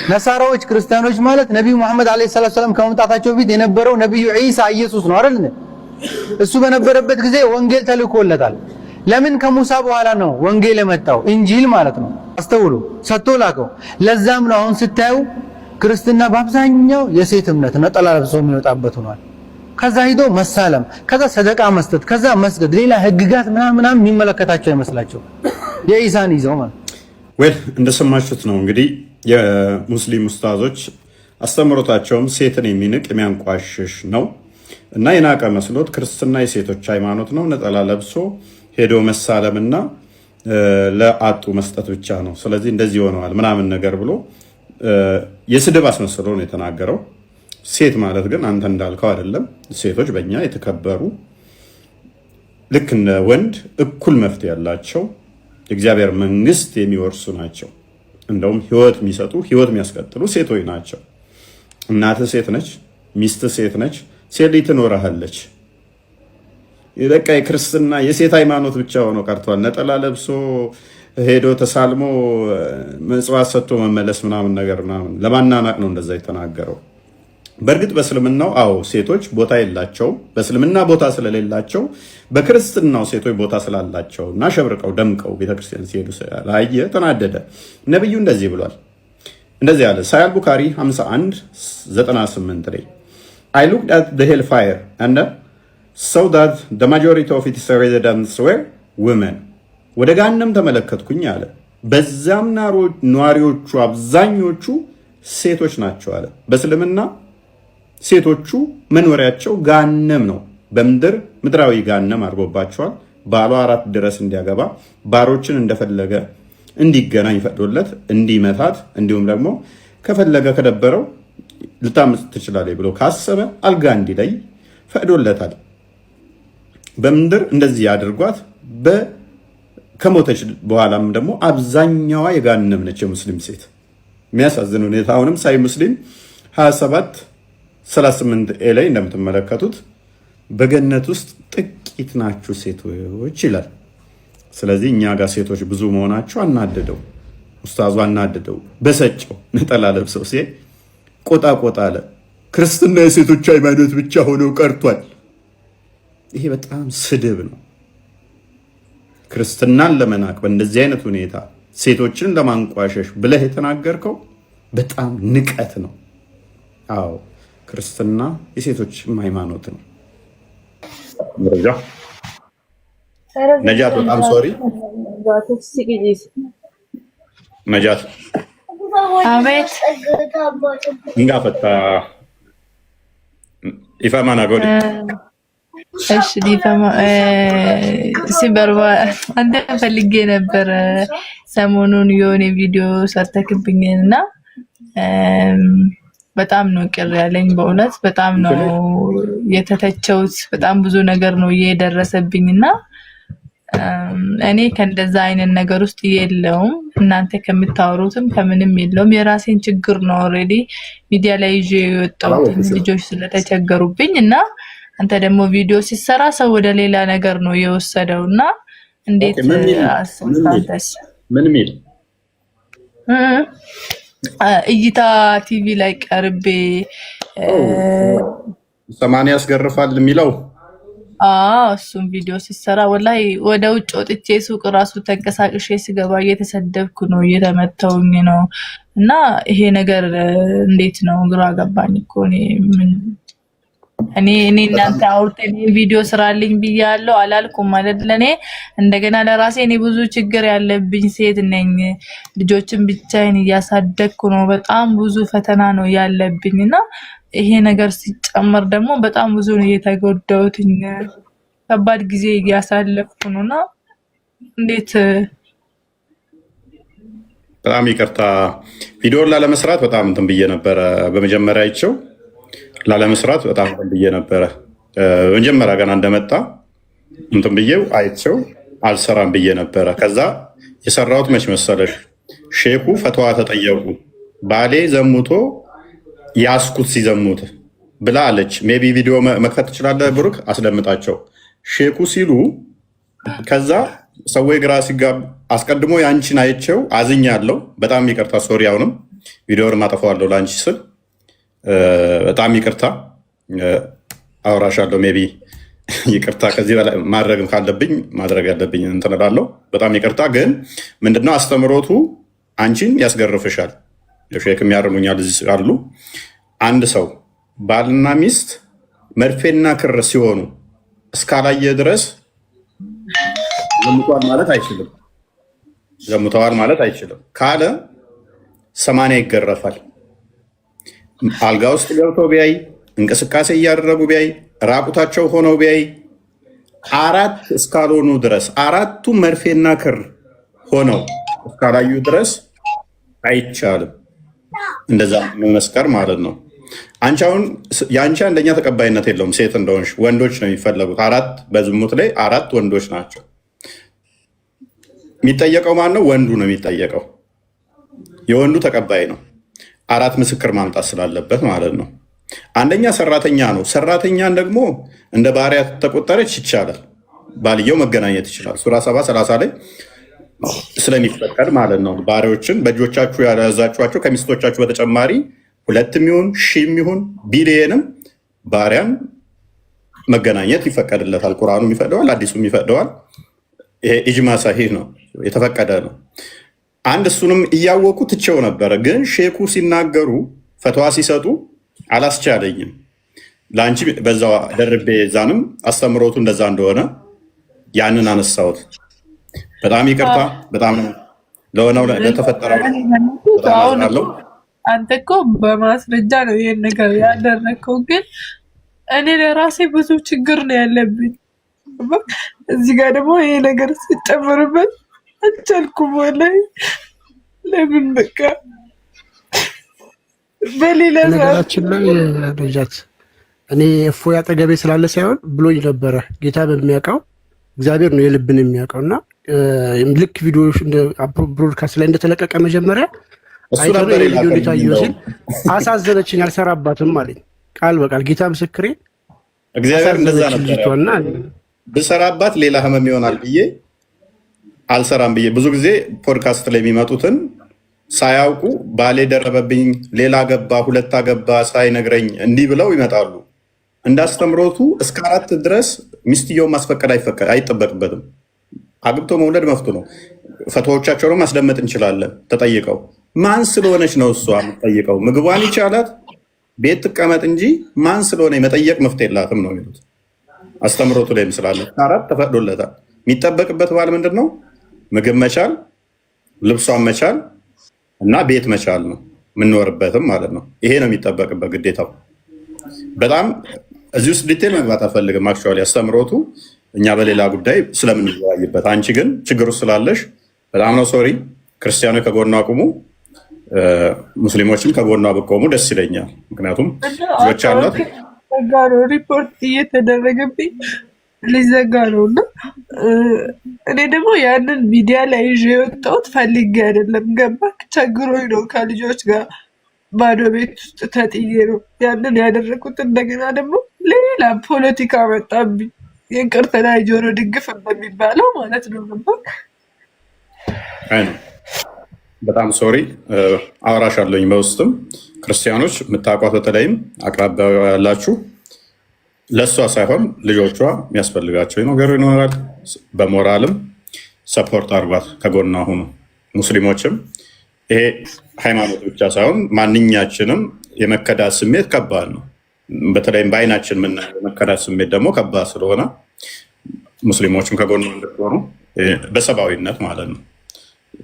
ነሳራዎች ክርስቲያኖች ማለት ነብዩ መሐመድ አለይሂ ሰላም ከመምጣታቸው በፊት የነበረው ነብዩ ዒሳ ኢየሱስ ነው አይደል? እሱ በነበረበት ጊዜ ወንጌል ተልኮለታል። ለምን ከሙሳ በኋላ ነው ወንጌል የመጣው? እንጂል ማለት ነው። አስተውሉ፣ ሰጥቶ ላከው። ለዛም ነው አሁን ስታዩ ክርስትና በአብዛኛው የሴት እምነት ነጠላ ለብሶ የሚወጣበት ሆኗል። ከዛ ሂዶ መሳለም፣ ከዛ ሰደቃ መስጠት፣ ከዛ መስገድ፣ ሌላ ህግጋት ምናምን የሚመለከታቸው አይመስላቸው የኢሳን ይዘው ማለት ወል እንደሰማችሁት ነው እንግዲህ የሙስሊም ኡስታዞች አስተምሮታቸውም ሴትን የሚንቅ የሚያንቋሽሽ ነው እና የናቀ መስሎት ክርስትና የሴቶች ሃይማኖት ነው፣ ነጠላ ለብሶ ሄዶ መሳለምና ለአጡ መስጠት ብቻ ነው፣ ስለዚህ እንደዚህ ሆነዋል ምናምን ነገር ብሎ የስድብ አስመስሎ ነው የተናገረው። ሴት ማለት ግን አንተ እንዳልከው አይደለም። ሴቶች በእኛ የተከበሩ ልክ እንደ ወንድ እኩል መብት ያላቸው የእግዚአብሔር መንግስት የሚወርሱ ናቸው። እንደውም ህይወት የሚሰጡ ህይወት የሚያስቀጥሉ ሴቶች ናቸው። እናትህ ሴት ነች፣ ሚስትህ ሴት ነች፣ ሴት ልጅ ትኖርሃለች። በቃ የክርስትና የሴት ሃይማኖት ብቻ ሆኖ ቀርቷል። ነጠላ ለብሶ ሄዶ ተሳልሞ መጽዋት ሰጥቶ መመለስ ምናምን ነገር ምናምን ለማናናቅ ነው እንደዛ የተናገረው። በእርግጥ በእስልምናው አዎ ሴቶች ቦታ የላቸውም። በእስልምና ቦታ ስለሌላቸው በክርስትናው ሴቶች ቦታ ስላላቸው እና ሸብርቀው ደምቀው ቤተክርስቲያን ሲሄዱ ስላየ ተናደደ። ነብዩ እንደዚህ ብሏል። እንደዚህ አለ። ሳሂህ ቡኻሪ 51:98 ላይ I looked at the hellfire and saw that the majority of its residents were women. ወደ ገሃነም ተመለከትኩኝ አለ። በዛም ነዋሪዎቹ አብዛኞቹ ሴቶች ናቸው አለ። በእስልምና ሴቶቹ መኖሪያቸው ገሃነም ነው። በምድር ምድራዊ ገሃነም አድርጎባቸዋል። ባሏ 4 ድረስ እንዲያገባ ባሮችን እንደፈለገ እንዲገናኝ ፈቅዶለት እንዲመታት፣ እንዲሁም ደግሞ ከፈለገ ከደበረው ልታምጽ ትችላለች ብሎ ካሰበ አልጋ እንዲለይ ፈቅዶለታል። በምድር እንደዚህ አድርጓት ከሞተች በኋላም ደግሞ አብዛኛዋ የገሃነም ነች የሙስሊም ሴት። የሚያሳዝን ሁኔታ አሁንም ሳሂህ ሙስሊም 27:38 ላይ እንደምትመለከቱት በገነት ውስጥ ጥቂት ናችሁ ሴቶች ይላል። ስለዚህ እኛ ጋር ሴቶች ብዙ መሆናቸው አናደደው፣ ኡስታዙ አናደደው። በሰጨው ነጠላ ለብሰው ሲል ቆጣ አለ። ክርስትና የሴቶች ሃይማኖት ብቻ ሆነው ቀርቷል። ይሄ በጣም ስድብ ነው። ክርስትናን ለመናቅ በእንደዚህ አይነት ሁኔታ ሴቶችን ለማንቋሸሽ ብለህ የተናገርከው በጣም ንቀት ነው። አዎ ክርስትና የሴቶች ሃይማኖት ነው። ነጃት በጣም ሶሪ ነጃት አቤት እንጋፈታ ኢፋማና ጎዲ እሺ ዲፋማ ሲበርባ አንተ ፈልጌ ነበር ሰሞኑን የሆነ ቪዲዮ ሰርተክብኝና በጣም ነው ቅር ያለኝ። በእውነት በጣም ነው የተተቸውት። በጣም ብዙ ነገር ነው እየደረሰብኝና እኔ ከእንደዛ አይነት ነገር ውስጥ የለውም። እናንተ ከምታወሩትም ከምንም የለውም። የራሴን ችግር ነው ኦሬዲ ሚዲያ ላይ ይዤ የወጣሁት ልጆች ስለተቸገሩብኝ እና አንተ ደግሞ ቪዲዮ ሲሰራ ሰው ወደ ሌላ ነገር ነው የወሰደውና እንዴት አሰንታንተስ ምን ሚል እይታ ቲቪ ላይ ቀርቤ 80 ያስገርፋል የሚለው እሱም ቪዲዮ ሲሰራ ወላሂ ወደ ውጭ ወጥቼ ሱቅ ራሱ ተንቀሳቅሼ ስገባ እየተሰደብኩ ነው፣ እየተመተውኝ ነው። እና ይሄ ነገር እንዴት ነው ግራ ገባኝ እኮ እኔ እናንተ አውርተን ቪዲዮ ስራልኝ ብያለሁ አላልኩም ማለት ለኔ እንደገና ለራሴ እኔ ብዙ ችግር ያለብኝ ሴት ነኝ። ልጆችን ብቻዬን እያሳደግኩ ነው። በጣም ብዙ ፈተና ነው ያለብኝና ይሄ ነገር ሲጨመር ደግሞ በጣም ብዙ ነው የተጎዳሁት። ከባድ ጊዜ እያሳለፍኩ ነውና እንዴት በጣም ይቅርታ ቪዲዮን ላለመስራት በጣም እንትን ብዬ ነበረ። በመጀመሪያ አይቼው ላለመስራት በጣም ብዬ ነበረ። መጀመሪያ ገና እንደመጣ እንትን ብዬው አይቼው አልሰራም ብዬ ነበረ። ከዛ የሰራሁት መች መሰለሽ ሼኩ ፈተዋ ተጠየቁ። ባሌ ዘሙቶ ያስኩት ሲዘሙት ብላ አለች። ሜቢ ቪዲዮ መክፈት ትችላለህ ብሩክ አስደምጣቸው ሼኩ ሲሉ ከዛ ሰው ግራ ሲጋብ አስቀድሞ ያንቺን አይቼው አዝኛለሁ። በጣም ይቅርታ ሶሪ። አሁንም ቪዲዮውን አጠፋዋለሁ ላንቺ ስል በጣም ይቅርታ አወራሻለሁ። ሜቢ ይቅርታ ከዚህ በላይ ማድረግም ካለብኝ ማድረግ ያለብኝ እንትን እላለሁ። በጣም ይቅርታ። ግን ምንድነው አስተምሮቱ አንቺን ያስገርፍሻል። ሼክም ያርሙኛል እዚህ አሉ። አንድ ሰው ባልና ሚስት መርፌና ክር ሲሆኑ እስካላየ ድረስ ዘሙተዋል ማለት አይችልም። ዘሙተዋል ማለት አይችልም ካለ 80 ይገረፋል። አልጋ ውስጥ ገብተው ቢያይ፣ እንቅስቃሴ እያደረጉ ቢያይ፣ ራቁታቸው ሆነው ቢያይ 4 እስካልሆኑ ድረስ 4ቱ መርፌና ክር ሆነው እስካላዩ ድረስ አይቻልም። እንደዛ መመስከር ማለት ነው። አንቺ አሁን የአንቺ አንደኛ ተቀባይነት የለውም። ሴት እንደሆንሽ ወንዶች ነው የሚፈለጉት። 4 በዝሙት ላይ 4 ወንዶች ናቸው። የሚጠየቀው ማን ነው? ወንዱ ነው የሚጠየቀው። የወንዱ ተቀባይ ነው። 4 ምስክር ማምጣት ስላለበት ማለት ነው። አንደኛ ሰራተኛ ነው። ሰራተኛን ደግሞ እንደ ባሪያ ተቆጠረች ይቻላል። ባልየው መገናኘት ይችላል። ሱራ 7:30 ላይ ስለሚፈቀድ ማለት ነው። ባሪያዎችን በእጆቻችሁ ያያዛችኋቸው ከሚስቶቻችሁ በተጨማሪ 2 ይሁን 1000 ይሁን ቢሊየንም ባሪያን መገናኘት ይፈቀድለታል። ቁርአኑም ይፈቅደዋል፣ አዲሱም ይፈቅደዋል። ይሄ ኢጅማ ሳሂህ ነው፣ የተፈቀደ ነው። አንድ እሱንም እያወቁ ትቼው ነበረ፣ ግን ሼኩ ሲናገሩ ፈትዋ ሲሰጡ አላስቻለኝም። ለአንቺ በዛ ደርቤ ዛንም አስተምሮቱ እንደዛ እንደሆነ ያንን አነሳሁት። በጣም ይቅርታ። በጣም ለሆነው ለተፈጠረው አለው። አንተ እኮ በማስረጃ ነው ይሄን ነገር ያደረግከው፣ ግን እኔ ለራሴ ብዙ ችግር ነው ያለብኝ። እዚህ ጋር ደግሞ ይሄ ነገር ሲጨምርበት አልቻልኩም። ወላሂ ለምን በቃ በሌላ ነገራችን ላይ ልጃት እኔ እፎይ አጠገቤ ስላለ ሳይሆን ብሎኝ ነበረ። ጌታ በሚያውቀው እግዚአብሔር ነው የልብን የሚያውቀው። እና ልክ ቪዲዮ ብሮድካስት ላይ እንደተለቀቀ መጀመሪያ አይቶ ቪዲዮ እንደታየው ሲል አሳዘነችኝ። አልሰራባትም አለኝ ቃል በቃል ጌታ ምስክሬ። እግዚአብሔር እንደዛ ነበር። ብሰራባት ሌላ ህመም ይሆናል ብዬ አልሰራም ብዬ ብዙ ጊዜ ፖድካስት ላይ የሚመጡትን ሳያውቁ ባሌ ደረበብኝ፣ ሌላ ገባ፣ 2 አገባ ሳይነግረኝ እንዲህ ብለው ይመጣሉ። እንዳስተምሮቱ እስከ 4 ድረስ ሚስትየውን ማስፈቀድ አይጠበቅበትም። አግብቶ መውለድ መፍቱ ነው። ፈትዋዎቻቸውንም ማስደመጥ እንችላለን። ተጠይቀው ማን ስለሆነች ነው እሷ የምትጠይቀው? ምግቧን ይቻላት ቤት ትቀመጥ እንጂ ማን ስለሆነ መጠየቅ መፍትሄ የላትም ነው የሚሉት። አስተምሮቱ ላይም ስላለ 4 ተፈቅዶለታል። የሚጠበቅበት ባል ምንድን ነው? ምግብ መቻል፣ ልብሷን መቻል እና ቤት መቻል ነው። የምንኖርበትም ማለት ነው። ይሄ ነው የሚጠበቅበት ግዴታው። በጣም እዚህ ውስጥ ዲቴል መግባት አልፈልግም። አክቹዋሊ አስተምሮቱ እኛ በሌላ ጉዳይ ስለምንወያይበት፣ አንቺ ግን ችግር ውስጥ ስላለሽ በጣም ነው ሶሪ። ክርስቲያኖች ከጎኗ አቁሙ፣ ሙስሊሞችም ከጎኗ ብቆሙ ደስ ይለኛል። ምክንያቱም ልጆች አሏት። ሪፖርት እየተደረገብኝ ሊዘጋ ነው እና እኔ ደግሞ ያንን ሚዲያ ላይ ይዤ የወጣሁት ፈልጌ አይደለም። ገባክ? ቸግሮኝ ነው። ከልጆች ጋር ባዶ ቤት ውስጥ ተጥዬ ነው ያንን ያደረኩት። እንደገና ደግሞ ሌላ ፖለቲካ መጣብኝ። የእንቅርት ላይ ጆሮ ድግፍ እንደሚባለው ማለት ነው። ገባክ? አይ ነው። በጣም ሶሪ። አወራሻለሁኝ በውስጥም ክርስቲያኖች የምታውቋት በተለይም አቅራቢያ ያላችሁ ለእሷ ሳይሆን ልጆቿ የሚያስፈልጋቸው ነገር ይኖራል። በሞራልም ሰፖርት አርጓት፣ ከጎኗ ሁኑ። ሙስሊሞችም ይሄ ሃይማኖት ብቻ ሳይሆን ማንኛችንም የመከዳት ስሜት ከባድ ነው። በተለይም በአይናችን የምናየው የመከዳት ስሜት ደግሞ ከባድ ስለሆነ ሙስሊሞችም ከጎኗ እንድትሆኑ በሰብአዊነት ማለት ነው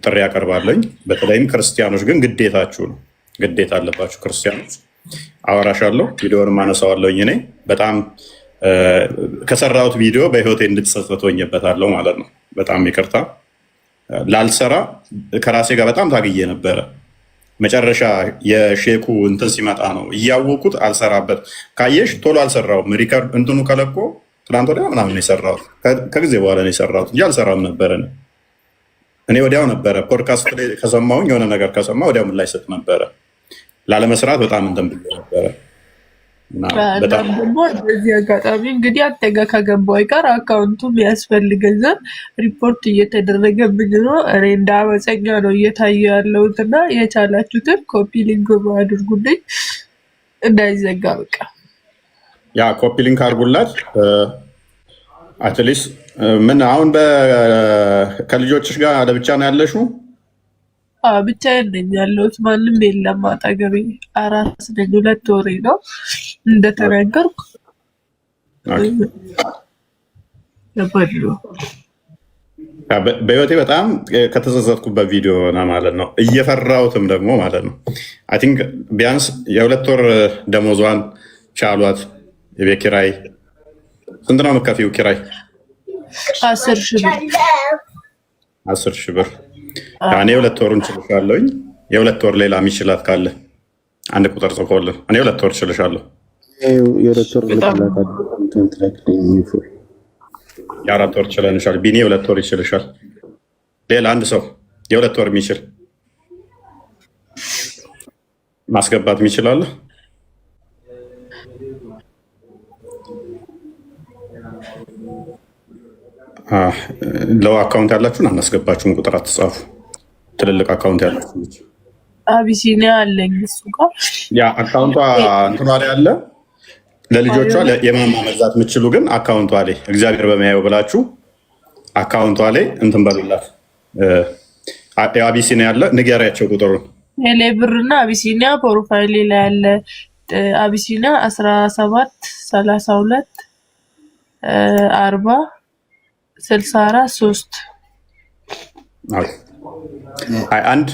ጥሪ ያቀርባለኝ። በተለይም ክርስቲያኖች ግን ግዴታችሁ ነው፣ ግዴታ አለባችሁ ክርስቲያኖች። አወራሻለሁ፣ ቪዲዮንም አነሳዋለሁኝ። እኔ በጣም ከሰራሁት ቪዲዮ በህይወቴ እንድትጸጸት ሆኜበታለሁ ማለት ነው። በጣም ይቅርታ። ላልሰራ ከራሴ ጋር በጣም ታግዬ ነበረ። መጨረሻ የሼኩ እንትን ሲመጣ ነው እያወቁት አልሰራበት። ካየሽ ቶሎ አልሰራውም። ሪከርድ እንትኑ ከለቆ ትናንት ወዲያ ምናምን ነው የሰራሁት። ከጊዜ በኋላ ነው የሰራሁት እንጂ አልሰራም ነበረ። እኔ ወዲያው ነበረ ፖድካስት ላይ ከሰማሁኝ የሆነ ነገር ከሰማ ወዲያው ምላሽ ሰጥ ነበረ። ላለመስራት በጣም እንትን ብዬ ነበረ። በጣም ደግሞ በዚህ አጋጣሚ እንግዲህ አንተ ጋር ከገባው አይቀር አካውንቱ የሚያስፈልገን ዘንድ ሪፖርት እየተደረገብኝ ነው። እኔ እንደ አመፀኛ ነው እየታየ ያለሁት እና የቻላችሁትን ኮፒ ሊንክ አድርጉልኝ እንዳይዘጋ። በቃ ያ ኮፒ ሊንክ አድርጉላት። አትሊስት ምን አሁን ከልጆችሽ ጋር ለብቻ ነው ያለሽው? ብቻዬን ነኝ ያለሁት፣ ማንም የለም አጠገቤ። አራስ ነኝ፣ 2 ወሬ ነው እንደተናገርኩ። በህይወቴ በጣም ከተጸጸትኩበት ቪዲዮ ነው ማለት ነው። እየፈራሁትም ደግሞ ማለት ነው። አይ ቲንክ ቢያንስ የ2 ወር ደሞዟን ቻሏት። የቤት ኪራይ ስንት ነው የምትከፊው ኪራይ? 10,000 ብር። 10,000 ብር። እኔ 2 ወሩን ችልሻለሁኝ። የ2 ወር ሌላ የሚችላት ካለ አንድ ቁጥር ጽፎልን እኔ 2 ወር ችልሻለሁ። የ4 ወር ችለንሻል። ቢኒ 2 ወር ይችልሻል። ሌላ አንድ ሰው የ2 ወር የሚችል ማስገባት የሚችላለ? ለው አካውንት ያላችሁን አናስገባችሁም። ቁጥር አትጻፉ። ትልልቅ አካውንት ያላችሁ አቢሲኒያ አለኝ እሱ ጋር ያ አካውንቷ እንትኗ ላይ አለ። ለልጆቿ የማማ መግዛት የምትችሉ ግን አካውንቷ ላይ እግዚአብሔር በሚያየው ብላችሁ አካውንቷ ላይ እንትን በሉላት። አቢሲኒያ ያለ ንገሪያቸው ቁጥሩን። ቴሌ ብርና አቢሲኒያ ፕሮፋይል ላይ ያለ አቢሲኒያ 17 32 40 64 3 አንድ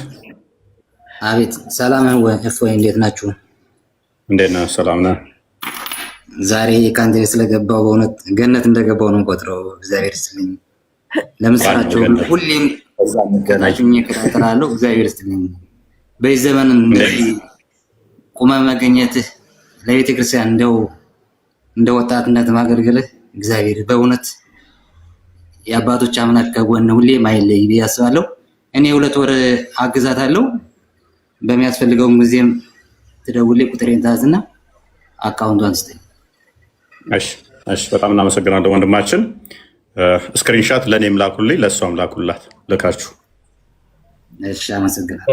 አቤት። ሰላም ነው ወይ? እንዴት ናችሁ? እንዴት ነህ? ሰላም ነህ? ዛሬ ከአንተ ቤት ስለገባው በእውነት ገነት እንደገባው ነው ቆጥረው። እግዚአብሔር ይስጥልኝ። ለምስራቸው ሁሌም ገናችሁኝ እከታተላለሁ። እግዚአብሔር ይስጥልኝ። በዚህ ዘመን እንደዚህ ቁመ መገኘትህ ለቤተ ክርስቲያን እንደ ወጣትነት ማገልገልህ እግዚአብሔር በእውነት የአባቶች አምላክ ከጎን ሁሌም አይለይ ብዬ አስባለሁ። እኔ 2 ወር አግዛታለሁ። በሚያስፈልገው ጊዜም ትደውልልኝ፣ ቁጥሬን ታዝና አካውንቷን ስጠኝ። እሺ፣ በጣም እናመሰግናለን ወንድማችን። ስክሪንሻት ለእኔም ላኩልኝ፣ ለእሷም ላኩላት ልካችሁ። እሺ፣ አመሰግናለሁ።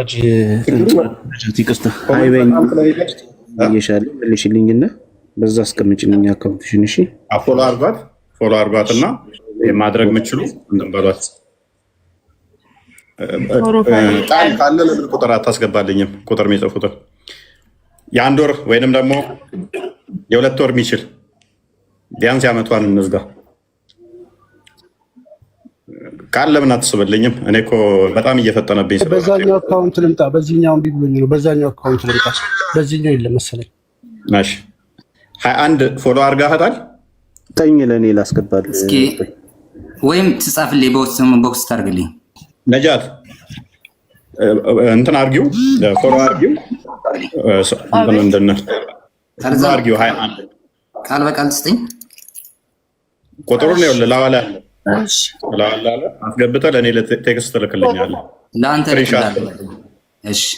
መልሽልኝና በዛ አስቀምጭልኝ አካውንትሽን። እሺ፣ ፎሎ አርጓትና ማድረግ የምችሉ እንትን በሏት። ቃል ካለ ለምን ቁጥር አታስገባልኝም? ቁጥር የሚጽፉትን የ1 ወር ወይንም ደግሞ የ2 ወር የሚችል ቢያንስ የዓመቷን እንዝጋ። ቃል ለምን አትስብልኝም? እኔ እኮ በጣም እየፈጠነብኝ። በዛኛው አካውንት ልምጣ። በዚህኛው እምቢ ብሎኝ ነው። በዛኛው አካውንት ልምጣ። በዚህኛው የለም መሰለኝ። እሺ 21 ፎሎ አድርጋታል። ጠኝ ለእኔ ላስገባል። እስኪ ወይም ትጻፍልኝ፣ ቦክስ ታርግልኝ። ነጃት እንትን አርጊው፣ ፎሎ አርጊው፣ አርጊው 21 ቃል በቃል ትስጠኝ። ቁጥሩን ነው ለላዋላ አለ አስገብተህ ለእኔ ቴክስት ትልክልኛለህ። ለአንተ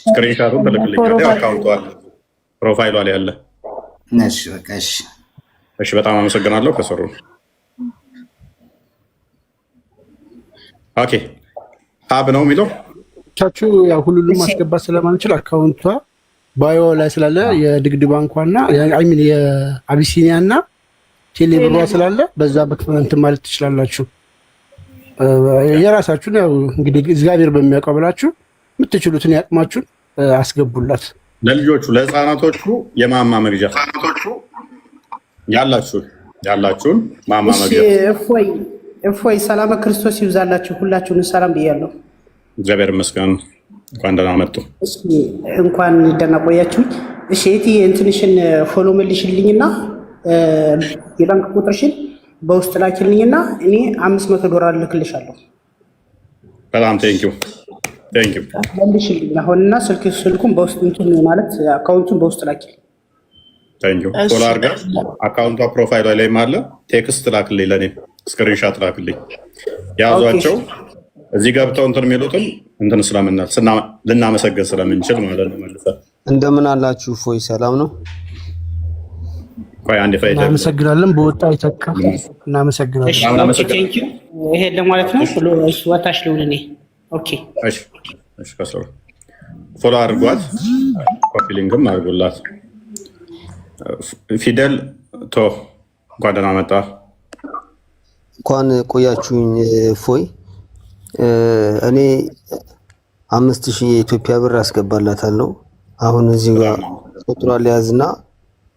ስክሪንሻቱን ትልክልኛለህ። አካውንቷ አለ ፕሮፋይሏ ላይ አለ። እሺ በቃ እሺ፣ በጣም አመሰግናለሁ። ከሰሩ ኦኬ። ሀብ ነው የሚለው ቻችሁ ያው ሁሉንም ማስገባት ስለማንችል አካውንቷ ባዮ ላይ ስላለ የንግድ ባንኳና አይሚን የአቢሲኒያና ቴሌ ብሯ ስላለ በዛ በክፍመንት ማለት ትችላላችሁ። የራሳችሁን ያው እንግዲህ እግዚአብሔር በሚያውቀው ብላችሁ የምትችሉትን ያቅማችሁን አስገቡላት። ለልጆቹ ለህፃናቶቹ የማማ መግዣ ያላችሁን ማማ መግዣ። እፎይ ሰላም ክርስቶስ ይብዛላችሁ። ሁላችሁን ሰላም ብያለሁ። እግዚአብሔር ይመስገን። እንኳን ደህና መጡ። እንኳን ደህና ቆያችሁ። እሺ እህቴ እንትንሽን ፎሎ መልሽልኝና የባንክ ቁጥርሽን በውስጥ ላኪልኝና እኔ $500 ልክልሻለሁ። በጣም ቴንኪው መልሽልኝ አሁንና ስልኩን በውስጥ እንትን ማለት አካውንቱን በውስጥ ላኪልኝ። ቴንኪው ፎሎ አድርጋ አካውንቷ ፕሮፋይሏ ላይ አለ። ቴክስት ላክልኝ፣ ለኔ ስክሪንሻት ላክልኝ። ያዟቸው እዚህ ገብተው እንትን የሚሉትን እንትን ስለምናል ልናመሰግን ስለምንችል ማለት ነው። መልሰ እንደምን አላችሁ? ፎይ ሰላም ነው? ቆይ አንዴ ፋይዳ እናመሰግናለን። በወጣ ይተካ። እናመሰግናለን። ቴንክ ዩ። ይሄ ለማለት ነው። እሺ ወታሽ ልሁን እኔ። ኦኬ እሺ እሺ። ከሰሩ ፎሎ አድርጓት፣ ኮፒ ሊንክም አድርጉላት። ፊደል ቶ እንኳን ደህና መጣ። እንኳን ቆያችሁኝ። ፎይ እኔ 5000 የኢትዮጵያ ብር አስገባላታለሁ። አሁን እዚህ ጋር ቁጥሯን ሊያዝና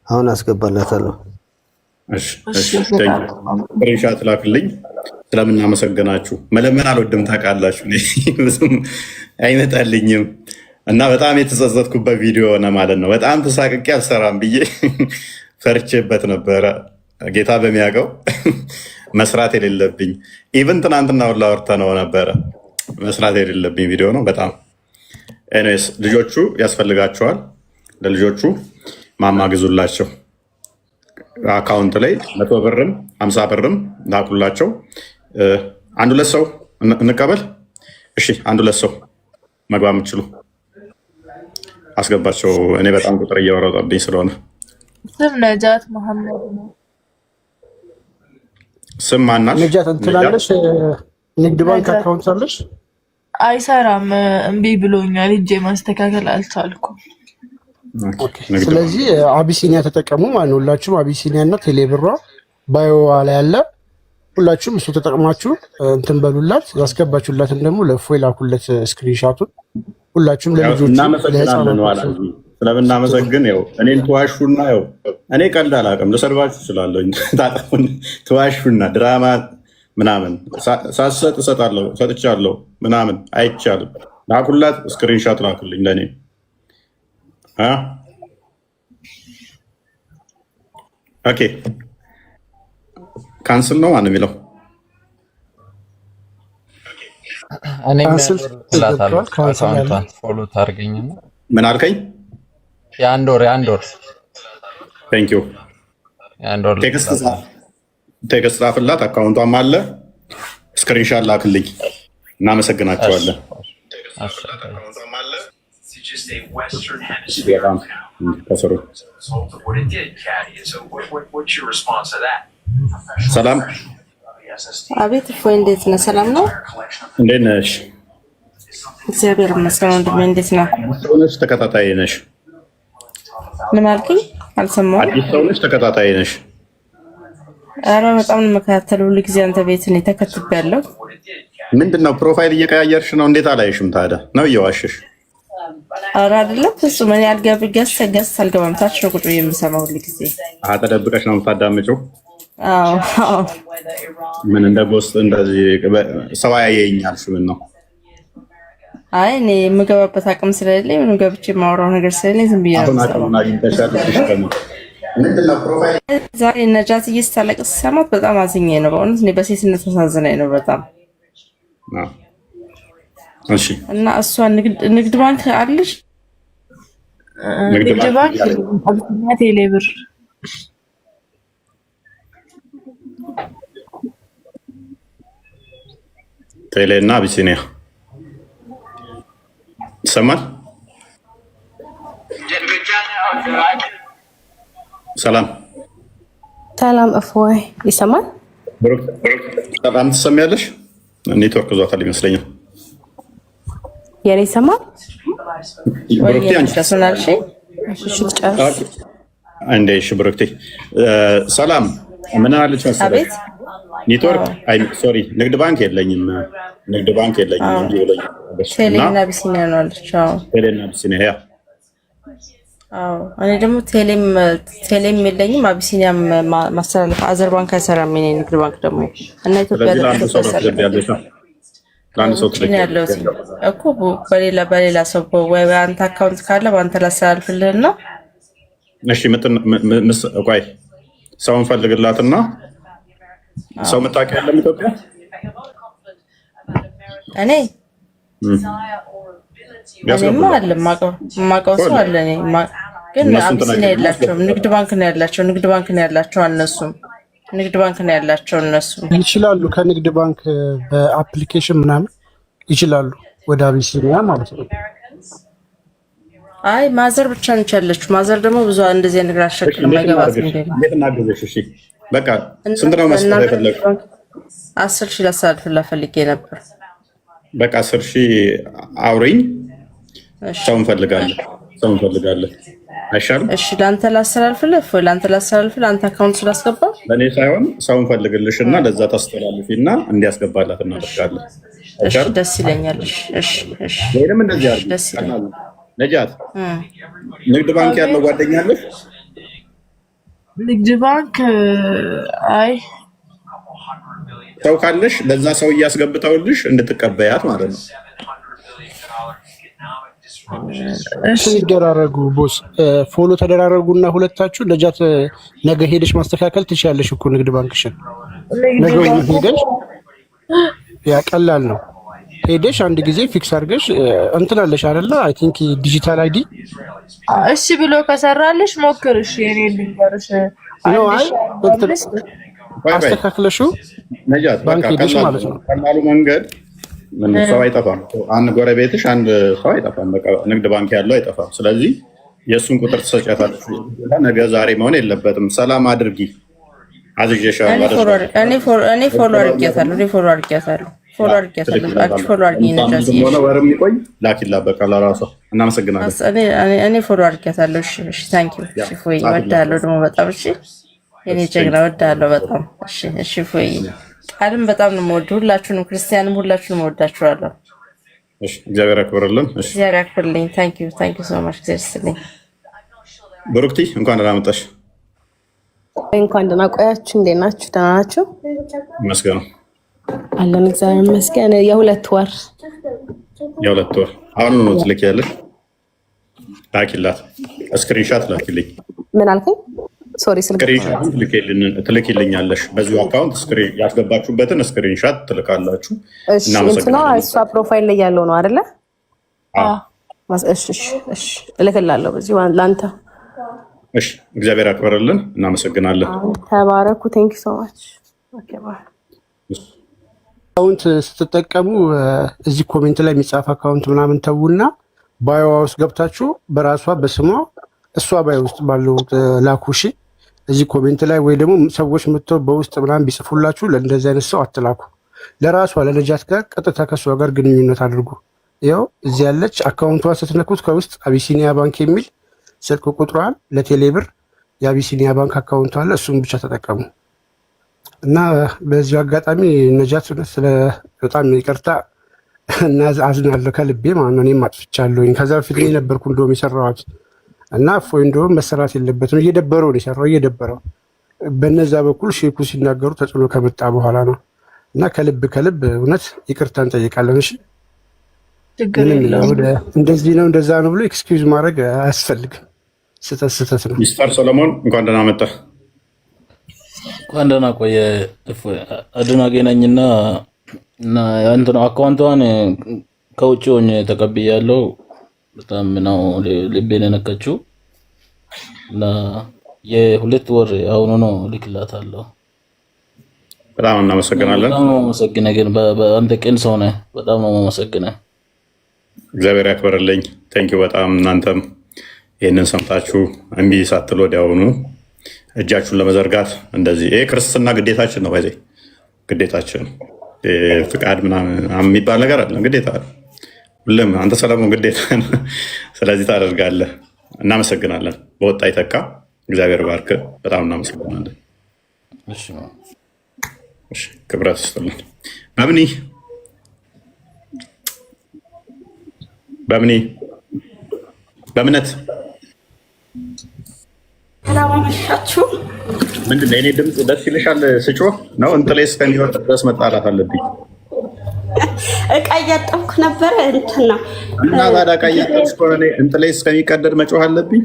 አሁን አስገባላታለሁ። እሺ እሺ። ስክሪንሻት ላክልኝ። ስለምናመሰግናችሁ መለመን አልወድም ታውቃላችሁ፣ ብዙም አይመጣልኝም እና በጣም የተጸጸትኩበት ቪዲዮ ሆነ ማለት ነው። በጣም ተሳቅቄ አልሰራም ብዬ ፈርቼበት ነበረ። ጌታ በሚያውቀው መስራት የሌለብኝ ኢቭን ትናንትና ሁላ አውርተነው ነበረ። መስራት የሌለብኝ ቪዲዮ ነው በጣም። ኤኒዌይስ ልጆቹ ያስፈልጋቸዋል። ለልጆቹ ማማግዙላቸው አካውንት ላይ 100 ብርም 50 ብርም ላኩላቸው። አንድ ሁለት ሰው እንቀበል። እሺ አንድ ሁለት ሰው መግባት የምትችሉ አስገባቸው። እኔ በጣም ቁጥር እያወራሁብኝ ስለሆነ። ስም ነጃት መሐመድ ነው። ስም ማናት? ነጃት እንትላለሽ። ንግድ ባንክ አካውንት አለሽ? አይሰራም፣ እምቢ ብሎኛል። ሂጄ ማስተካከል አልቻልኩም። ስለዚህ አቢሲኒያ ተጠቀሙ ማለት ነው። ሁላችሁም አቢሲኒያ እና ቴሌብሯ ባዮዋ ላይ ያለ ሁላችሁም እሱ ተጠቅማችሁ እንትን በሉላት። ያስገባችሁላትን ደግሞ ለእፎይ ላኩለት ስክሪንሻቱን። ሁላችሁም ለልጆቹ ለህፃናት ስለምናመሰግን ያው እኔን ተዋሹና ያው እኔ ቀልድ አላውቅም፣ ልሰድባችሁ እችላለሁ። ታጠፉን ተዋሹና ድራማ ምናምን ሳሰጥ እሰጣለሁ ሰጥቻለሁ ምናምን አይቻልም። ላኩላት፣ ስክሪንሻት ላኩልኝ ለእኔ። ኦኬ ካንስል ነው ማነው የሚለው? ፎሎ ታርገኝና ምን አልከኝ? የአንድ ወር ቴንክ ዩ። ቴክስት ጻፍላት፣ አካውንቷም አለ። ስክሪንሻት ላክልኝ። እናመሰግናቸዋለን። ከስሩ ሰላም። አቤት እፎይ፣ እንዴት ነህ? ሰላም ነው? እንዴት ነሽ? እግዚአብሔር ይመስገን። ወንድሜ እንዴት ነህ? ሰው ነሽ? ተከታታይ ነሽ? ምን አልከኝ? አልሰማሁም። አዲስ ሰው ነሽ? ተከታታይ ነሽ? ኧረ በጣም ነው የምከታተለው። ሁሉ ጊዜ አንተ ቤት እኔ ተከትቤያለሁ። ምንድን ነው ፕሮፋይል እየቀያየርሽ ነው? እንዴት አላይሽም ታዲያ? ነው እየዋሸሽ? ኧረ አይደለም ፍጹም። እኔ ገስት አልገባም። ታች ነው ቁጭ ብዬ የምሰማው ሁሉ ጊዜ። ተደብቀሽ ነው የምታዳምጪው? አዎ። ምን እንደ ቦስት እንደዚህ ሰው ያየኛል? ምን ነው? አይ እኔ የምገባበት አቅም ስለሌለኝ ምንም ገብቼ የማወራው ነገር ስለሌለኝ ዝም ብዬ ነው የምሰማው። ዛሬ ነጃትዬ ስታለቅስ ሰማት በጣም አዝኜ ነው በእውነት። እኔ በሴትነት ተሳዝናኝ ነው በጣም። እሺ። እና እሷ ንግድ ባንክ አለሽ? ንግድ ባንክ አቢሲኒያ ቴሌብር ቴሌ እና አቢሲኒያ ይሰማል። ሰላም ሰላም። እፎይ ይሰማል? በጣም ትሰሚያለሽ? ኔትወርክ ዟታል ይመስለኛል። የኔ ይሰማል? ብሩክቴ አንዴ እሺ፣ ብሩክቴ ሰላም። ምን አለች መሰለሽ? ኔትወርክ ሶሪ፣ ንግድ ባንክ የለኝም። ቴሌና አቢሲኒያ ነው አለች። ቴሌና አቢሲኒያ ያ። እኔ ደግሞ ቴሌም የለኝም አቢሲኒያም ማስተላለፍ አዘር ባንክ አይሰራም። የኔ ንግድ ባንክ ደግሞ እና ኢትዮጵያ ለአንድ ሰው ያለው እኮ በሌላ ሰው ወይ አንተ አካውንት ካለ በአንተ ላስተላልፍልህና። እሺ ቆይ ሰውን ፈልግላትና ሰው መታወቂያ ያለም ኢትዮጵያ እኔማ አለ የማውቀው ሰው አለ። እኔ ግን አቢሲኒያ የላቸውም። ንግድ ባንክ ነው ያላቸው እነሱም ንግድ ባንክ ነው ያላቸው እነሱ ይችላሉ። ከንግድ ባንክ በአፕሊኬሽን ምናምን ይችላሉ ወደ አቢሲኒያ ማለት ነው። አይ ማዘር ብቻ ነች ያለችው። ማዘር ደግሞ ብዙ እንደዚህ ነገር አሸክም ማይገባት እንዴ ነው። እንዴት እናገዘሽ? እሺ በቃ ስንት ነው መስጠት የፈለግሽው? 10,000 ላሳልፍላ ፈልጌ ነበር። በቃ 10,000 አውሪኝ። ሰው እንፈልጋለን። አይሻልም? እሺ ለአንተ ላስተላልፍልህ አንተ አካውንት ስላስገባ ለእኔ ሳይሆን ሰው እንፈልግልሽና ለዛ ታስተላልፊና እንዲያስገባላት እናደርጋለን። እሺ ደስ ይለኛል። እሺ ወይንም እንደዚህ አድርጊ። ነጃት ንግድ ባንክ ያለው ጓደኛ አለሽ? ንግድ ባንክ አይ ሰው ካለሽ ለዛ ሰው እያስገብተውልሽ እንድትቀበያት ማለት ነው። እሺ ይደራረጉ ቦስ ፎሎ ተደራረጉና ሁለታችሁ ነጃት ነገ ሄደሽ ማስተካከል ትችያለሽ እኮ ንግድ ባንክሽን ነገ ሄደሽ ያ ቀላል ነው። ሄደሽ አንድ ጊዜ ፊክስ አድርገሽ እንትን አለሽ አይደለ? አይ ቲንክ ዲጂታል አይዲ እሺ ብሎ ከሰራልሽ ሞክርሽ። የኔ ልንገርሽ ነው አይ አስተካክለሽው ነጃት ባንክ ሄደሽ ማለት ነው። ቀላሉ መንገድ ምን ሰው አይጠፋም። አንድ ጎረቤትሽ አንድ ሰው አይጠፋም። በቃ ንግድ ባንክ ያለው አይጠፋም። ስለዚህ የእሱን ቁጥር ትሰጫታለሽ። ነገ ዛሬ መሆን የለበትም። ሰላም አድርጊ አዝዤሻለሁ። እኔ ፎሎ አድርጊያታለሁ። ፎሎ አድርጊ ነጃት ሆነ ወርም ይቆይ ላኪላ በቃ ለራሷ እናመሰግናለን። እኔ ፎሎ አድርጊያታለሁ። እሺ ታንክ ዩ። እሺ ፎይ እወዳለሁ ደግሞ በጣም እሺ የኔ ጀግና እወዳለሁ በጣም እሺ ፎይ ቃልም በጣም ነው የምወደው። ሁላችሁንም ክርስቲያንም ሁላችሁንም እወዳችኋለሁ። እሺ እግዚአብሔር ያክብርልን። እሺ እግዚአብሔር ያክብርልኝ። ታንክ ዩ ሶ ማች። እግዚአብሔር ይስጥልኝ። ብሩክቲ እንኳን ደህና መጣሽ። እንኳን ደህና ቆያችሁ። እንዴት ናችሁ? ደህና ናችሁ? ይመስገን አለን እግዚአብሔር ይመስገን። የሁለት ወር አሁን ነው ትልኪያለሽ? ላኪላት ስክሪንሻት ላኪልኝ። ምን አልከኝ? ሶሪ ስክሪንሻት ትልኪልኛለሽ። በዚሁ አካውንት ያስገባችሁበትን ስክሪንሻት ትልካላችሁ። እናመሰግናለን። እሷ ፕሮፋይል ላይ ያለው ነው አይደለ? እሺ እልክላለሁ በዚሁ ለአንተ። እሺ እግዚአብሔር ያክብርልን። እናመሰግናለን። ተባረኩ። ቴንክ ዩ ሶ ማች። ኦኬ ባይ። አካውንት ስትጠቀሙ እዚህ ኮሜንት ላይ የሚጻፍ አካውንት ምናምን ተውና ባዮዋ ውስጥ ገብታችሁ በራሷ በስሟ እሷ ባዮ ውስጥ ባለው ላኩሺ። እዚህ ኮሜንት ላይ ወይ ደግሞ ሰዎች መጥተው በውስጥ ምናምን ቢጽፉላችሁ ለእንደዚህ አይነት ሰው አትላኩ። ለራሷ ለነጃት ጋር ቀጥታ ከሷ ጋር ግንኙነት አድርጉ። ያው እዚህ ያለች አካውንቷን ስትነኩት ከውስጥ አቢሲኒያ ባንክ የሚል ስልክ ቁጥሯን ለቴሌብር የአቢሲኒያ ባንክ አካውንት አለ። እሱም ብቻ ተጠቀሙ እና በዚሁ አጋጣሚ ነጃት ስለ በጣም ይቅርታ እና አዝናለሁ ከልቤ ማለት ነው። እኔም አጥፍቻለሁኝ። ከዛ በፊት እኔ ነበርኩ እንደውም የሰራኋት እና እፎይ እንደውም መሰራት የለበትም እየደበረው ነው የሰራው እየደበረው በነዛ በኩል ሼኩ ሲናገሩ ተጽዕኖ ከመጣ በኋላ ነው እና ከልብ እውነት ይቅርታ እንጠይቃለን። እሺ እንደዚህ ነው እንደዛ ነው ብሎ ኤክስኪውዝ ማድረግ አያስፈልግም። ስህተት ነው። ሚስተር ሰለሞን እንኳን ደህና መጣህ። እንኳን ደህና ቆየ። አድናቂ ነኝና እና እንትን አካውንቷን ከውጭ ሆኜ ተቀብያለሁ። በጣም ነው ልቤን የነካችው እና የሁለት ወር አሁን ነው ልክላታለሁ። በጣም እናመሰግናለን። በጣም ነው የማመሰግነው። ግን በአንተ ቅን ሰው ነህ። በጣም ነው የማመሰግነው። እግዚአብሔር ያክብርልኝ። ቴንኪው በጣም እናንተም ይህንን ሰምታችሁ እምቢ ሳትሉ ወዲያውኑ እጃችሁን ለመዘርጋት እንደዚህ ይሄ ክርስትና ግዴታችን ነው። በዚህ ግዴታችን ፍቃድ ምናምን የሚባል ነገር አለ። ግዴታ ሁሉም አንተ ሰለሞን ግዴታ ነው። ስለዚህ ታደርጋለህ። እናመሰግናለን። በወጣ ይተካ። እግዚአብሔር ባርክ። በጣም እናመሰግናለን። እሺ ክብረት ይስጥልን። በእምነት ሰላም አመሻችሁ። ምንድን ነው የኔ ድምፅ ደስ ይልሻል? ስጮህ ነው እንጥሌ እስከሚወርድ ድረስ መጣላት አለብኝ። እቃ እያጠብኩ ነበረ እንትን ነው እና ታዲያ እቃ እያጠብሽ ከሆነ እንጥሌ እስከሚቀደድ መጮህ አለብኝ?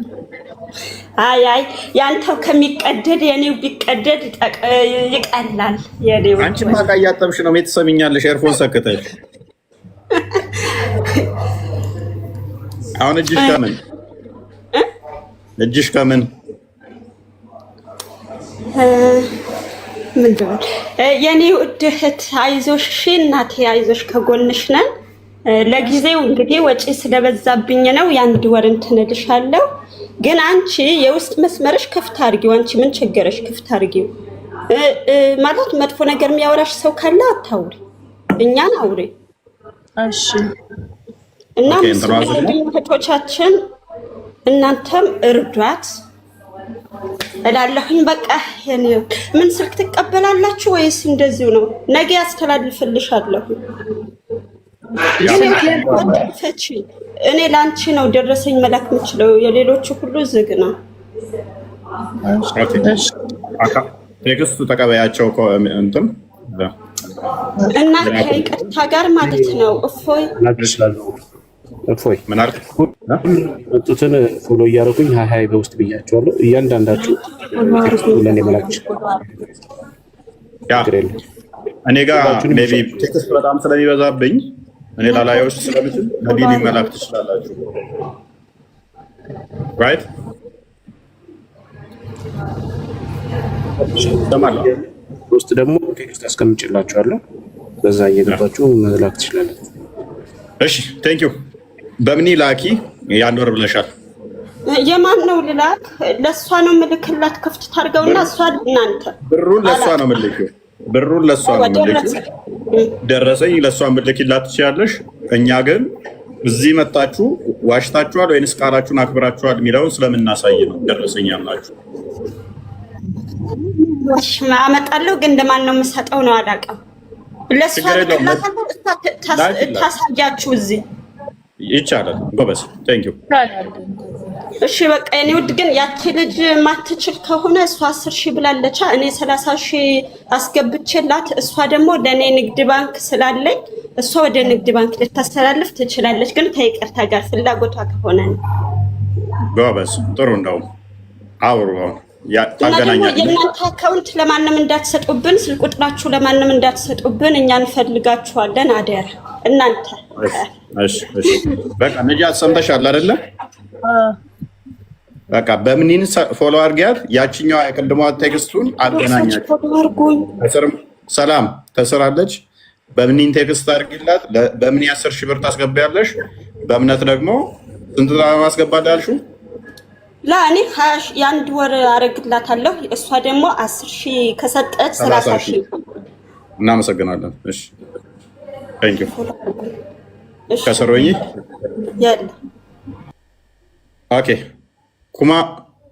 አይ ያንተው ከሚቀደድ የኔው ቢቀደድ ይቀላል። የኔው አንቺማ እቃ እያጠብሽ ነው ትሰሚኛለሽ? ኤርፎን ሰክተሽ አሁን እጅሽ ከምን ምንድን ነው የኔ ውድ እህት አይዞሽ፣ እናቴ አይዞሽ፣ ከጎንሽ ነን። ለጊዜው እንግዲህ ወጪ ስለበዛብኝ ነው የአንድ ወር እንትን እልሻለሁ። ግን አንቺ የውስጥ መስመርሽ ክፍት አድርጊው። አንቺ ምን ቸገረሽ? ክፍት አድርጊው ማለት መጥፎ ነገር የሚያወራሽ ሰው ካለ አታውሪ፣ እኛን አውሪ። እሺ። እና ሙስሊሞቻችን እናንተም እርዷት እላለሁኝ። በቃ ምን ስልክ ትቀበላላችሁ ወይስ እንደዚሁ ነው? ነገ ያስተላልፍልሻለሁ። እኔ ላንቺ ነው ደረሰኝ መላክ የምችለው፣ የሌሎቹ ሁሉ ዝግ ነው። ቴክስቱ ተቀበያቸው እንትን እና ከይቅርታ ጋር ማለት ነው። እፎይ ምን አልክ? መጡትን ፎሎ እያደረጉኝ ሀይ በውስጥ ብያቸዋለሁ። እያንዳንዳችሁ ለእኔ መላክ እኔ ጋር ሜይ ቢ ቴክስት በጣም ስለሚበዛብኝ እኔ ላላዮች ስለምችል ለዲኒ መላክ ትችላላችሁ። ራይት ውስጥ ደግሞ ቴክስት አስቀምጭላችኋለሁ። በዛ እየገባችሁ መላክ ትችላላችሁ። እሺ ቴንክ ዩ። በምን ላኪ? ያን ወር ብለሻል። የማን ነው ልላክ? ለእሷ ነው ምልክላት። ክፍት ታርገውና እሷ እናንተ ብሩን ለእሷ ነው ምልክው። ብሩን ለእሷ ነው ምልክው። ደረሰኝ ለእሷ ምልክላት ትችላለሽ። እኛ ግን እዚህ መጣችሁ ዋሽታችኋል ወይንስ ቃላችሁን አክብራችኋል የሚለውን ስለምናሳይ ነው ደረሰኝ ያላችሁ። አመጣለሁ ግን ለማን ነው የምሰጠው ነው አላውቅም። ለእሷ ታሳያችሁ እዚህ ይቻላል። ጎበዝ ቴንክ ዩ። እሺ በቃ የኔ ውድ ግን ያቺ ልጅ ማትችል ከሆነ እሷ 10,000 ብላለች። እኔ 30,000 አስገብቼላት እሷ ደግሞ ለእኔ ንግድ ባንክ ስላለኝ እሷ ወደ ንግድ ባንክ ልታስተላልፍ ትችላለች። ግን ከይቅርታ ጋር ፍላጎቷ ከሆነ ነው። ጎበዝ ጥሩ። እንደውም አውሩ ታገናኛለች። የእናንተ አካውንት ለማንም እንዳትሰጡብን፣ ስልክ ቁጥራችሁ ለማንም እንዳትሰጡብን። እኛ እንፈልጋችኋለን አደራ እናንተ። እሺ እሺ በቃ ነጃት ሰምተሻል አይደለ? በቃ በምኒን ፎሎ አድርጊያት። ያቺኛዋ የቀድሞ ቴክስቱን አገናኛችሁ። ሰላም ተስራለች። በምኒን ቴክስት አድርጊላት። በምን 10,000 ብር ታስገቢያለሽ? በእምነት ደግሞ ስንት ማስገባት ያልሽው? እኔ የአንድ ወር አረግላታለሁ። እሷ ደግሞ 10,000 ከሰጠች 30,000። እናመሰግናለን። እሺ ቴንክ ዩ። ከሰሮኝ ያለ ኦኬ።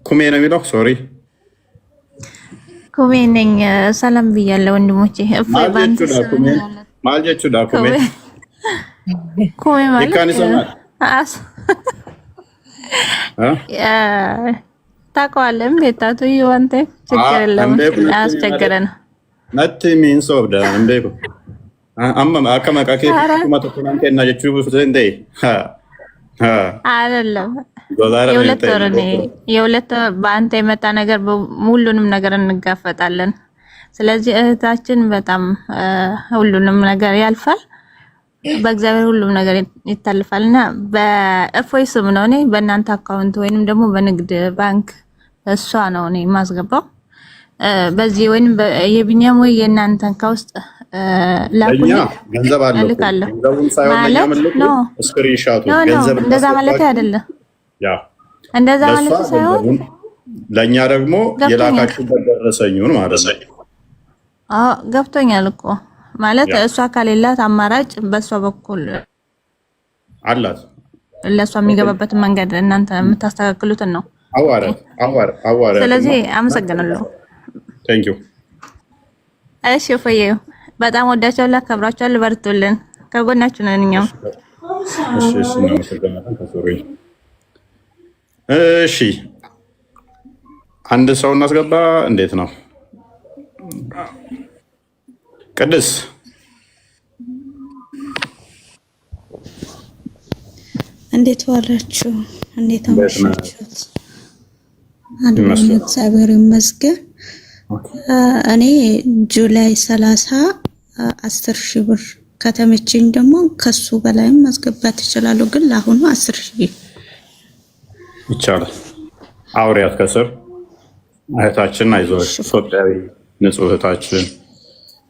ኩሜ ነው የሚለው። ሶሪ ኩሜ ነኝ። ሰላም ብያለሁ ወንድሞቼ። ማልጀቹ ዳ ኩሜ ኩሜ ማለት ታውቀዋለህ? ቤታቱ ይወንተ ችግር የለም አያስቸግረን። ነቲ ሚንሶ ዳ እንዴko amma akka maqaa kee kuma tokko nan kenna jechuu ፍትህንዴ አይደለም። የሁለት በአንተ የመጣ ነገር ሁሉንም ነገር እንጋፈጣለን። ስለዚህ እህታችን በጣም ሁሉንም ነገር ያልፋል፣ በእግዚአብሔር ሁሉም ነገር ይታልፋል እና በእፎይ ስም ነው እኔ በእናንተ አካውንት ወይንም ደግሞ በንግድ ባንክ እሷ ነው እኔ የማስገባው። በዚህ ወይንም የቢኒያም ወይ የእናንተን ከውስጥ ላኩልኝ ገንዘብ አለ ገንዘቡን ሳይሆን ለኛም ነው ስክሪንሻቱ ገንዘብ እንደዛ ማለት አይደለም። ያ እንደዛ ማለት ሳይሆን ለኛ ደግሞ የላካችሁበት ደረሰኙን ማለት ነው። ገብቶኛል እኮ ማለት እሷ ካሌላት አማራጭ በእሷ በኩል አላት። ለእሷ የሚገባበትን መንገድ እናንተ የምታስተካክሉትን ነው። አዋረ ስለዚህ አመሰግናለሁ። ቴንክ ዩ። እሺ እፎዬ በጣም ወዳችኋለሁ፣ አከብራችኋለሁ። በርቱልን፣ ከጎናችሁ ነን እኛም። እሺ አንድ ሰው እናስገባ። እንዴት ነው ቅድስ? እንዴት ዋላችሁ? እንዴት አመሻችሁት? እግዚአብሔር ይመስገን። እኔ ጁላይ 30 10,000 ብር ከተመቸኝ ደግሞ ከሱ በላይም ማስገባት እችላለሁ። ግን ለአሁኑ 10,000 ይቻላል። አውሪያት ከስር እህታችን አይዞሽ፣ ኢትዮጵያዊ ንጹህ እህታችን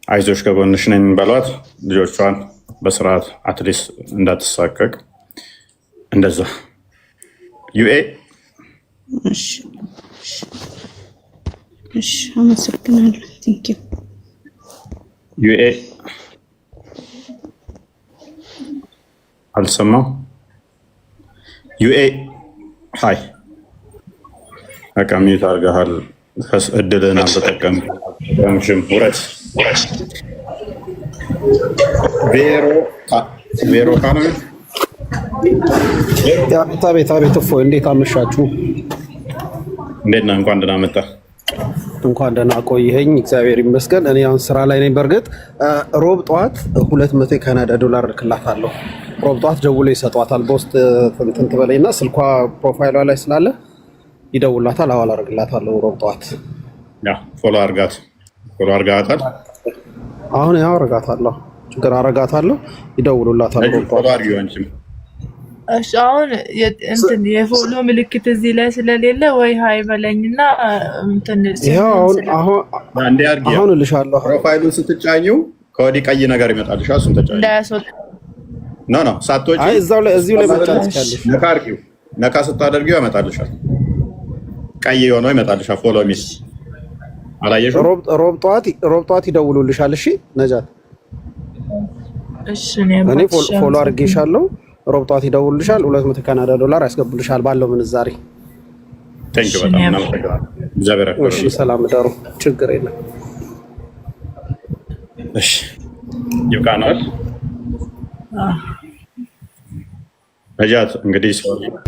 አይዞሽ ከጎንሽ ነኝ በሏት ልጆቿን በስርዓት አትሊስት እንዳትሳቀቅ እንደዛ ዩኤ እሺ አመሰግናለሁ። ቴንክ ዩ ዩኤ አልሰማም። ዩኤ ሃይ አቃሚት አርጋሃል። እድልን አልተጠቀምሽም። ውረድ። ቬሮ ካነ ቤት እፎይ፣ እንዴት አመሻችሁ? እንዴት ነህ? እንኳን ደህና መጣህ። እንኳን ደህና ቆየኸኝ። እግዚአብሔር ይመስገን። እኔ አሁን ስራ ላይ ነኝ። በእርግጥ ሮብ ጠዋት 200 የካናዳ ዶላር እልክላታለሁ። ሮብ ጠዋት ደውሎ ይሰጧታል። በውስጥ እንትን ትበለኝና ስልኳ ፕሮፋይሏ ላይ ስላለ ይደውላታል። አዋል አደርግላታለሁ ሮብ ጠዋት። ያ ፎሎ አርጋታል። አሁን ያው አረጋታለሁ፣ ችግር አረጋታለሁ። ይደውሉላታል ሮብ ጠዋት። እሺ አሁን እንትን የፎሎ ምልክት እዚህ ላይ ስለሌለ ወይ ሃይ በለኝና እንትን አሁን እልሻለሁ። ፕሮፋይሉን ስትጫኙ ከወዲህ ቀይ ነገር ይመጣልሻል። እሱን ተጫኙ። ኖ ሳትወጪ እዚሁ ላይ መጫን ትችያለሽ። ነካ ስታደርጊው ያመጣልሻል። ቀይ የሆነው ይመጣልሻል። ፎሎ ሚስ አላየሽም? ሮብ ጠዋት ይደውሉልሻል። እሺ ነጃት፣ እሺ እኔ ፎሎ አድርጌሻለሁ። ሮብ ጠዋት ይደውሉልሻል። 200 ካናዳ ዶላር ያስገቡልሻል ባለው ምንዛሬ። ቴንክ ዩ በጣም እናመሰግናለን። እግዚአብሔር ያክብርልሽ። እሺ ሰላም ደሩ። ችግር የለም። እሺ ይብቃናል። ነጃት እንግዲህ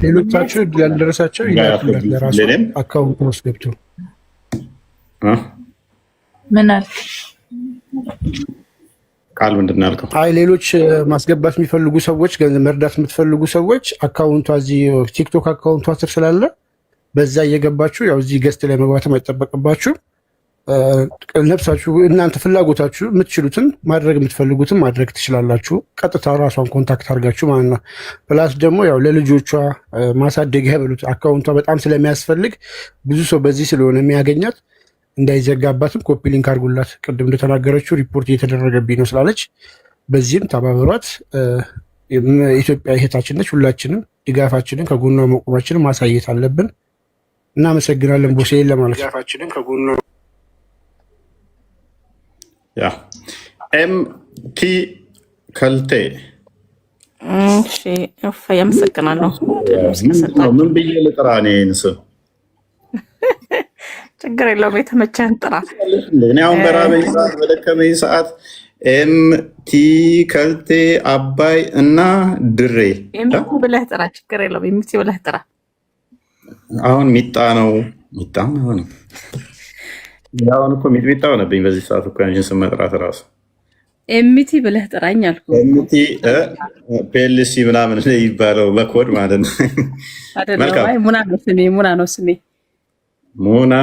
ሌሎቻችሁ ያልደረሳቸው ይላል ለራሱ አካውንት ውስጥ ገብቶ ምን አልክ? ቃል ምንድን ነው ያልከው? አይ ሌሎች ማስገባት የሚፈልጉ ሰዎች፣ ገንዘብ መርዳት የምትፈልጉ ሰዎች አካውንቷ እዚህ ቲክቶክ አካውንቷ ስር ስላለ በዛ እየገባችሁ ያው እዚህ ገስት ላይ መግባትም አይጠበቅባችሁም። ነፍሳችሁ እናንተ ፍላጎታችሁ የምትችሉትን ማድረግ የምትፈልጉትን ማድረግ ትችላላችሁ። ቀጥታ ራሷን ኮንታክት አድርጋችሁ ማለት ነው። ፕላስ ደግሞ ያው ለልጆቿ ማሳደጊያ በሉት አካውንቷ በጣም ስለሚያስፈልግ ብዙ ሰው በዚህ ስለሆነ የሚያገኛት እንዳይዘጋባትም ኮፒ ሊንክ አድርጉላት። ቅድም እንደተናገረችው ሪፖርት እየተደረገብኝ ነው ስላለች በዚህም ተባበሯት። ኢትዮጵያ እህታችን ነች። ሁላችንም ድጋፋችንን ከጎኗ መቆማችንን ማሳየት አለብን። እናመሰግናለን። ቦሴን ለማለት ድጋፋችንን ከጎኗ ያ ኤምቲ ከልቴ እሺ ያመሰግናለሁ። ምን ብዬ ልጥራ? እኔን ስም ችግር የለውም። የተመቸህን ጥራ። እኔ አሁን በራበኝ ሰዓት በደከመኝ ሰዓት ኤምቲ ከልቴ አባይ እና ድሬ ኤምቲ ብለህ ጥራ። ችግር የለውም። ኤምቲ ብለህ ጥራ። አሁን ሚጣ ነው ነው አሁን እኮ ሚጥሚጣ ሆነብኝ በዚህ ሰዓት እኮ አንቺን ስም መጥራት እራሱ ኤምቲ ብለህ ጥራኝ አልኩህ። ኤምቲ ፒኤልሲ ምናምን ይባለው በኮድ ማለት ነው። አይደለም ሙና ነው ስሜ። ሙና ነው ስሜ። ሙና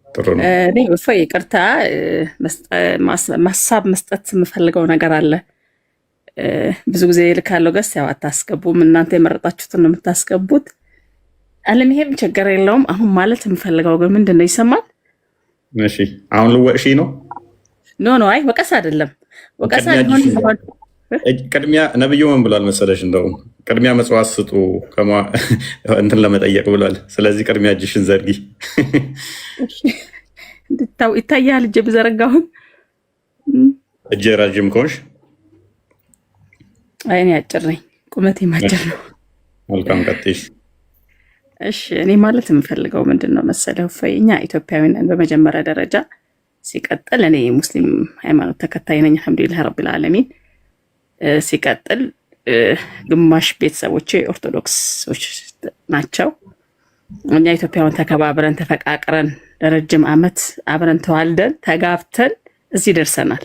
ጥሩ ነው። እኔ እፎይ ይቅርታ ማሳብ መስጠት የምፈልገው ነገር አለ። ብዙ ጊዜ ልካለው ገስ ያው አታስገቡም። እናንተ የመረጣችሁትን ነው የምታስገቡት። አለም ይሄም ችግር የለውም። አሁን ማለት የምፈልገው ግን ምንድን ነው ይሰማል? እሺ አሁን ልወቅሺ ነው? ኖ አይ ወቀስ አይደለም። ወቀስ አይሆን ቅድሚያ ነብዩ ምን ብሏል መሰለሽ? እንደውም ቅድሚያ መጽዋት ስጡ እንትን ለመጠየቅ ብሏል። ስለዚህ ቅድሚያ እጅሽን ዘርጊ። ይታያል እጄ ብዘረጋሁን እጄ ረጅም ከሆንሽ እኔ አጭር ነኝ። ቁመቴ ማጭር ነው። መልካም ቀጥይሽ። እሺ እኔ ማለት የምፈልገው ምንድን ነው መሰለህ እኛ ኢትዮጵያዊ ነን በመጀመሪያ ደረጃ። ሲቀጥል እኔ ሙስሊም ሃይማኖት ተከታይ ነኝ አልሐምዱሊላህ ረቢል ዓለሚን። ሲቀጥል ግማሽ ቤተሰቦቼ ኦርቶዶክሶች ናቸው። እኛ ኢትዮጵያውያን ተከባብረን ተፈቃቅረን ለረጅም ዓመት አብረን ተዋልደን ተጋብተን እዚህ ደርሰናል።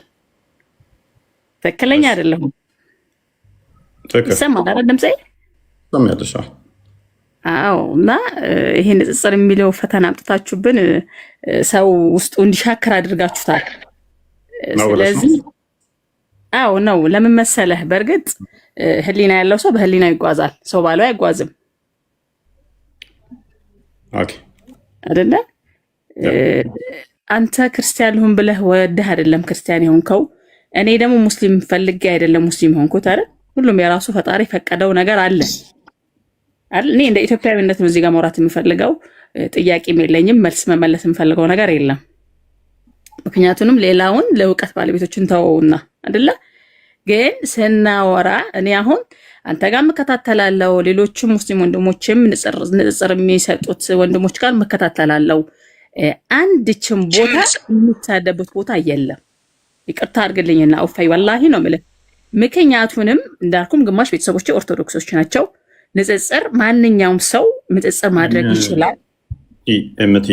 ትክክለኛ አይደለሁም? ይሰማል አይደል ድምጼ? ሰማያለሽ? አዎ። እና ይሄ ንጽጽር የሚለው ፈተና አምጥታችሁብን ሰው ውስጡ እንዲሻከር አድርጋችሁታል። ስለዚህ አዎ ነው። ለምን መሰለህ? በእርግጥ ህሊና ያለው ሰው በህሊናው ይጓዛል፣ ሰው ባለው አይጓዝም። ኦኬ አይደለ? አንተ ክርስቲያን ልሁን ብለህ ወደህ አይደለም ክርስቲያን የሆንከው። እኔ ደግሞ ሙስሊም ፈልጌ አይደለም ሙስሊም ሆንኩት አይደል? ሁሉም የራሱ ፈጣሪ ፈቀደው ነገር አለ አይደል? እኔ እንደ ኢትዮጵያዊነት ነው እዚህ ጋር ማውራት የምፈልገው። ጥያቄም የለኝም፣ መልስ መመለስ የምፈልገው ነገር የለም። ምክንያቱም ሌላውን ለእውቀት ባለቤቶችን ተወውና አይደለ? ግን ስናወራ እኔ አሁን አንተ ጋር መከታተላለው፣ ሌሎችም ሙስሊም ወንድሞችም ንጽጽር የሚሰጡት ወንድሞች ጋር መከታተላለው። አንድችም ቦታ የሚታደበት ቦታ የለም። ይቅርታ አድርግልኝና ኡፋይ ወላሂ ነው የምልህ። ምክንያቱንም እንዳልኩም ግማሽ ቤተሰቦቼ ኦርቶዶክሶች ናቸው። ንጽጽር ማንኛውም ሰው ንጽጽር ማድረግ ይችላል። እምቲ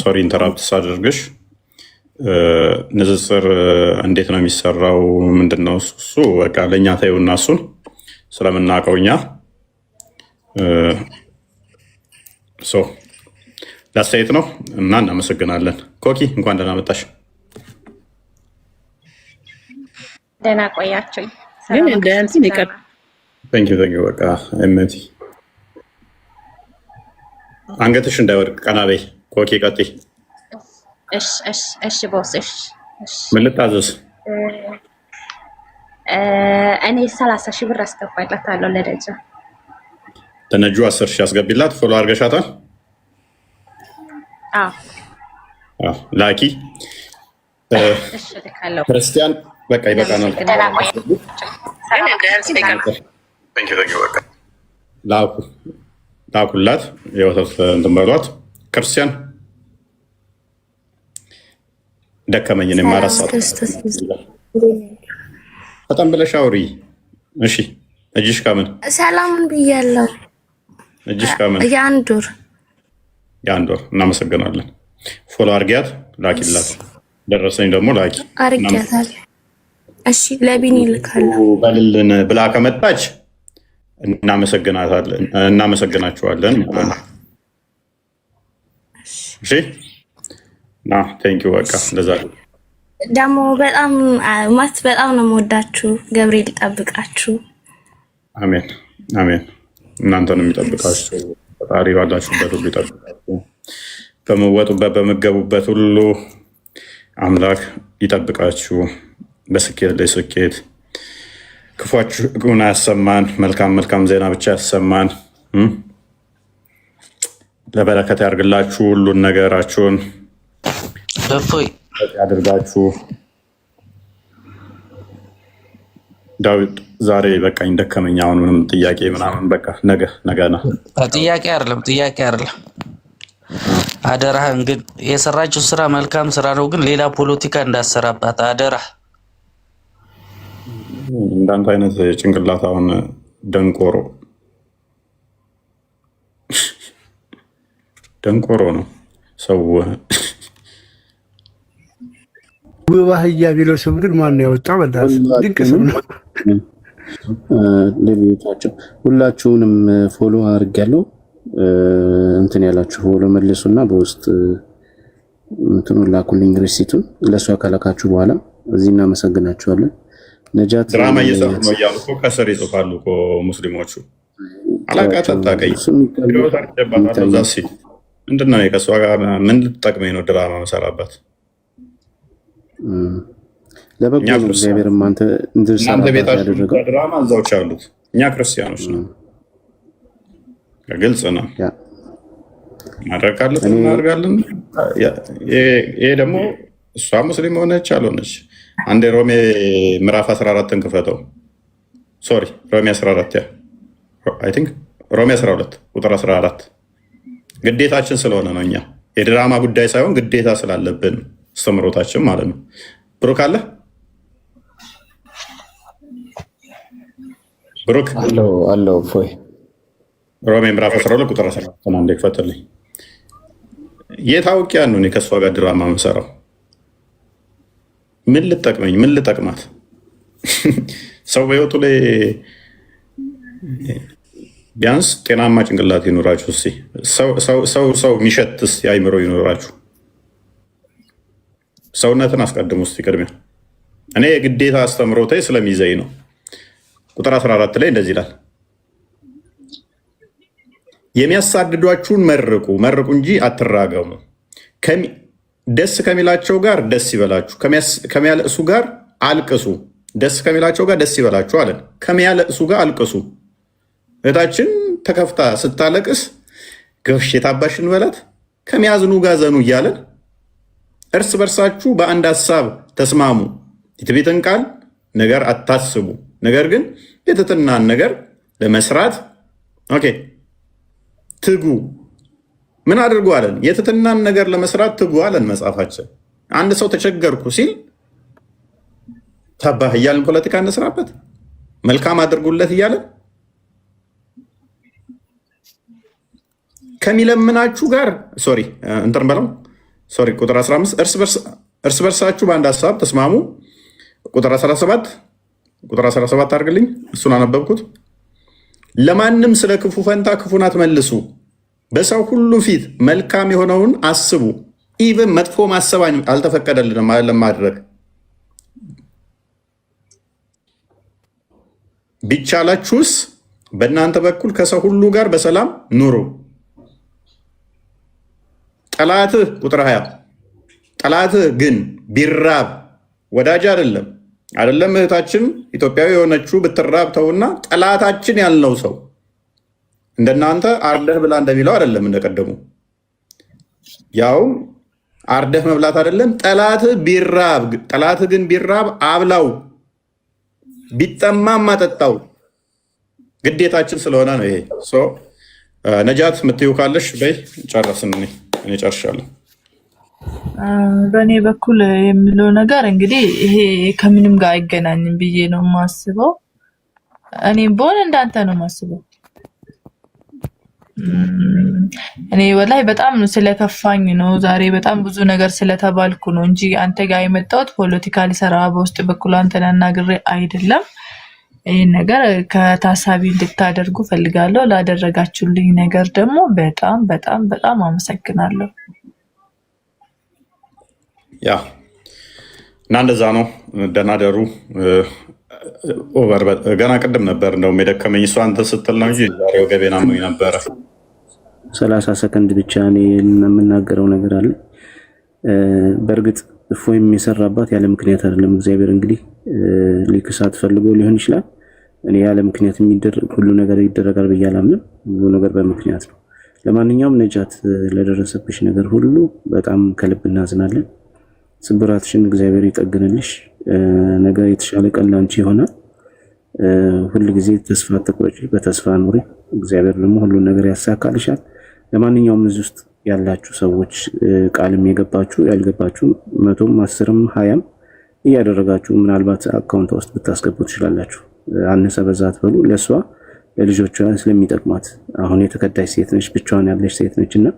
ሶሪ ኢንተራፕት ሳደርግሽ፣ ንጽጽር እንዴት ነው የሚሰራው? ምንድነው እሱ? በቃ ለእኛ ታዩና እሱን ስለምናውቀው እኛ ላስተያየት ነው እና እናመሰግናለን። ኮኪ እንኳን ደህና መጣሽ። ደህና ቆያችሁኝ። ግን እንደ እንትን ይቀር ቴንኪው በቃ እምቲ አንገትሽ እንዳይወድቅ ቀና በይ። ኮኪ ቀጥይ። እሺ ቦስ። እሺ ምን ልታዘዝ? እኔ 30 ሺህ ብር አስገባላታለሁ ለደጃ። ለነጁ 10 ሺህ አስገቢላት። ፎሎ አድርገሻታል? አዎ ላኪ። እሺ ልካለሁ። ክርስቲያን በቃ ይበቃናል። ላኩላት። የወተት እንትን በሏት። ክርስቲያን ደከመኝ ነው የማረሳት። በጣም ብለሽ አውሪ። እሺ እጅሽ ከምን? ሰላም ብያለሁ። እጅሽ ከምን? የአንድ ወር። እናመሰግናለን። ፎሎ አርጊያት፣ ላኪላት። ደረሰኝ ደግሞ ላኪ። አርጊያታል። እሺ ለቢኒ ልካለሁ። በልልን ብላ ከመጣች እናመሰግናችኋለን። እሺ ና ቴንኪው። በቃ እንደዛ ደግሞ በጣም ነው የምወዳችሁ። ገብርኤል ይጠብቃችሁ። አሜን አሜን። እናንተንም ይጠብቃችሁ። ፈጣሪ ባላችሁበት ሁሉ ይጠብቃችሁ። በመወጡበት በመገቡበት ሁሉ አምላክ ይጠብቃችሁ። በስኬት ላይ ስኬት፣ ክፉን አያሰማን። መልካም ዜና ብቻ ያሰማን። ለበረከት ያድርግላችሁ። ሁሉን ነገራችሁን እፎይ ያድርጋችሁ። ዳዊት ዛሬ በቃኝ ደከመኝ። አሁን ምንም ጥያቄ ምናምን በቃ ነገ ነው። ጥያቄ አይደለም። አደራህን ግን የሰራችው ስራ መልካም ስራ ነው፣ ግን ሌላ ፖለቲካ እንዳሰራባት አደራህ። እንዳንተ አይነት ጭንቅላት አሁን ደንቆሮ ነው ሰው። ውብ አህያ ቢለው ስም ግን ማን ያወጣው? ድንቅ ስም ነው። ለቤታቸው ሁላችሁንም ፎሎ አድርጌያለሁ። እንትን ያላችሁ ፎሎ መልሱና በውስጥ እንትኑ ላኩልኝ ሪሲቱን። ለእሷ ከላካችሁ በኋላ እዚህ እናመሰግናችኋለን። ነጃት ድራማ እየሰሩ ነው እያሉ እኮ ከስር ይጽፋሉ እኮ ሙስሊሞቹ። አላቃት አታውቀኝ ዛ ምንድን ነው ከእሷ ጋር ምን ልትጠቅመኝ ነው ድራማ መሰራበት? ለበጎ ነው። እግዚአብሔር እናንተ ቤታችሁ ድራማ እዛዎች ያሉት እኛ ክርስቲያኖች ነው። ግልጽ ነው። ማድረግ ካለብን እናደርጋለን። ይሄ ደግሞ እሷ ሙስሊም ሆነች አልሆነች፣ አንዴ ሮሜ ምዕራፍ 14ን ክፈተው። ሶሪ ሮሜ 14 አይ ቲንክ ሮሜ 12 ቁጥር 14 ግዴታችን ስለሆነ ነው። እኛ የድራማ ጉዳይ ሳይሆን ግዴታ ስላለብን አስተምሮታችን ማለት ነው። ብሩክ አለ ብሩክ አለው ፎይ ሮሜ ምዕራፍ 12 ቁጥር 14 አንዴ ክፈትልኝ። የታውቂያ ነው እኔ ከእሷ ጋር ድራማ የምሰራው? ምን ልጠቅመኝ? ምን ልጠቅማት? ሰው በህይወቱ ላይ ቢያንስ ጤናማ ጭንቅላት ይኖራችሁ። እስኪ ሰው የሚሸትስ የአይምሮ ይኖራችሁ። ሰውነትን አስቀድሙ እስኪ ቅድሚያ። እኔ የግዴታ አስተምሮቴ ስለሚይዘኝ ነው። ቁጥር 14 ላይ እንደዚህ ይላል፣ የሚያሳድዷችሁን መርቁ እንጂ አትራገሙ። ደስ ከሚላቸው ጋር ደስ ይበላችሁ፣ ከሚያለቅሱ ጋር አልቅሱ፣ ደስ ከሚላቸው ጋር ደስ ይበላችሁ አለን። ከሚያለቅሱ ጋር አልቅሱ። እህታችን ተከፍታ ስታለቅስ ገፍሽ የታባሽን በላት፣ ከሚያዝኑ ጋር ዘኑ እያለን እርስ በርሳችሁ በአንድ ሀሳብ ተስማሙ። የትዕቢትን ቃል ነገር አታስቡ፣ ነገር ግን የትሕትናን ነገር ለመስራት ኦኬ ትጉ። ምን አድርጉ አለን? የትሕትናን ነገር ለመስራት ትጉ አለን መጽሐፋችን። አንድ ሰው ተቸገርኩ ሲል ታባህ እያልን ፖለቲካ እንስራበት፣ መልካም አድርጉለት እያለን ከሚለምናችሁ ጋር እንትን በለው ቁጥር 15 እርስ በርሳችሁ በአንድ ሀሳብ ተስማሙ። ቁጥር 17 አድርግልኝ፣ እሱን አነበብኩት። ለማንም ስለ ክፉ ፈንታ ክፉን አትመልሱ፣ በሰው ሁሉ ፊት መልካም የሆነውን አስቡ። ኢቭን መጥፎ ማሰብ አልተፈቀደልንም ለማድረግ። ቢቻላችሁስ በእናንተ በኩል ከሰው ሁሉ ጋር በሰላም ኑሩ። ጠላትህ ቁጥር 20 ጠላትህ ግን ቢራብ ወዳጅ አይደለም እህታችን ኢትዮጵያዊ የሆነችው ብትራብ ተውና፣ ጠላታችን ያልነው ሰው እንደናንተ አርደህ ብላ እንደሚለው አይደለም። እንደቀደሙ ያው አርደህ መብላት አይደለም። ጠላትህ ግን ቢራብ አብላው፣ ቢጠማም አጠጣው። ግዴታችን ስለሆነ ነው ይሄ። ነጃት የምትይው ካለሽ በይ። ጨረስን። እኔ ጨርሻለሁ። በእኔ በኩል የምለው ነገር እንግዲህ ይሄ ከምንም ጋር አይገናኝም ብዬ ነው የማስበው። እኔም በሆነ እንዳንተ ነው የማስበው። እኔ ወላሂ በጣም ስለከፋኝ ነው ዛሬ በጣም ብዙ ነገር ስለተባልኩ ነው እንጂ አንተ ጋር የመጣሁት ፖለቲካ ሊሰራ በውስጥ በኩል አንተን አናግሬ አይደለም። ይህን ነገር ከታሳቢ እንድታደርጉ ፈልጋለሁ። ላደረጋችሁልኝ ነገር ደግሞ በጣም በጣም በጣም አመሰግናለሁ። ያ እና እንደዛ ነው። ደህና ደሩ። ገና ቅድም ነበር እንደውም የደከመኝ እሱ አንተ ስትል ነው እንጂ ዛሬው ገቤና ነው ነበረ። 30 ሰከንድ ብቻ እኔ የምናገረው ነገር አለ። በእርግጥ እፎይም የሰራባት ያለ ምክንያት አይደለም። እግዚአብሔር እንግዲህ ሊክሳት ፈልጎ ሊሆን ይችላል። እኔ ያለ ምክንያት የሚደረግ ሁሉ ነገር ይደረጋል ብዬ አላምንም። ሁሉ ነገር በምክንያት ነው። ለማንኛውም ነጃት፣ ለደረሰብሽ ነገር ሁሉ በጣም ከልብ እናዝናለን። ስብራትሽን እግዚአብሔር ይጠግንልሽ። ነገር የተሻለ ቀን ላንቺ ይሆናል። ሁሉ ጊዜ ተስፋ አትቁረጪ፣ በተስፋ ኑሪ። እግዚአብሔር ደግሞ ሁሉን ነገር ያሳካልሻል። ለማንኛውም እዚህ ውስጥ ያላችሁ ሰዎች ቃልም የገባችሁ ያልገባችሁ 100ም 10ም 20ም እያደረጋችሁ ምናልባት አካውንት ውስጥ ብታስገቡ ትችላላችሁ። አነሰ በዛ አትበሉ። ለሷ ለልጆቿ ስለሚጠቅማት አሁን የተከዳች ሴት ነች፣ ብቻዋን ያለች ሴት ነች እና